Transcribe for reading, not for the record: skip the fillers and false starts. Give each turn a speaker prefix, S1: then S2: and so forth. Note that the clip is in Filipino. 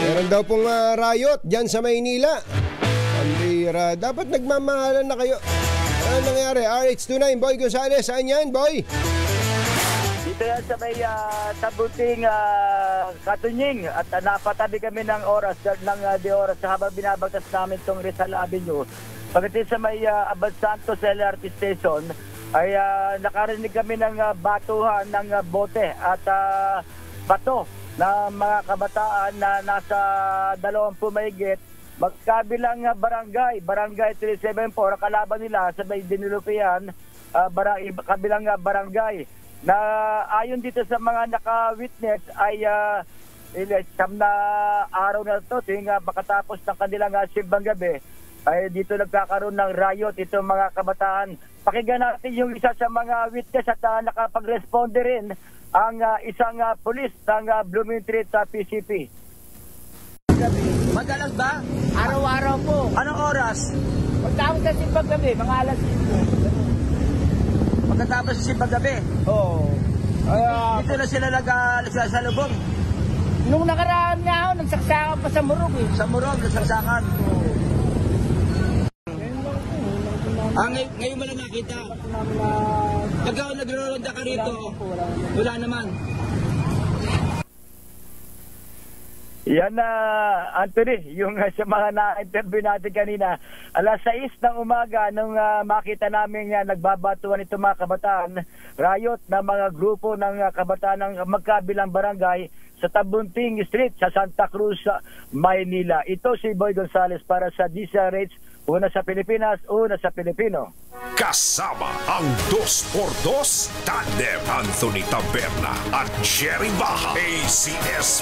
S1: Meron daw pong riot dyan sa Maynila. Pambira. Dapat nagmamahalan na kayo. Ano nangyari? RH29, Boy Gonzales. Saan yan, Boy?
S2: Dito yan sa may tabuting Katunying. At napatabi kami ng oras, de oras habang binabagtas namin itong Rizal Avenue. Pagdating sa may Abad Santos LRT Station, ay nakarinig kami ng batuhan ng bote at bato na mga kabataan na nasa 20 mahigit magkabilang barangay 374 kalaban nila sa may Dinulupian, kabilang barangay na ayon dito sa mga naka-witness ay siyam na araw na ito tuwing makatapos ng kanilang simbang gabi ay dito nagkakaroon ng riot itong mga kabataan. Pakinggan natin yung isa sa mga witness at nakapag-responde rin ang isang pulis ng Blooming Treat PCP.
S3: Madalas ba? Araw-araw po. Anong oras?
S2: Pagtapos sa simbang gabi, mga alas 5.
S3: Pagkatapos sa simbang gabi?
S2: Oo.
S3: Dito na sila nagsasalubong?
S2: Nung nakaraan nga ako, nagsaksakan pa sa Murug eh.
S3: Sa Murug, nagsaksakan? Ngayon mo lang nakita? Pagka nagro-ronda ka rito, wala naman.
S2: Yan na, Anthony, yung sa mga na-interview natin kanina. Alas 6 ng umaga nung makita namin nagbabatuan itong mga kabataan, riot na mga grupo ng kabataan ng magkabilang barangay sa Tabunting Street sa Santa Cruz, Maynila. Ito si Boy Gonzales para sa DZRH, una sa Pilipinas, una sa Pilipino.
S4: Kasama ang 2x2 Tandem Anthony Taberna at Jerry Baja, ACS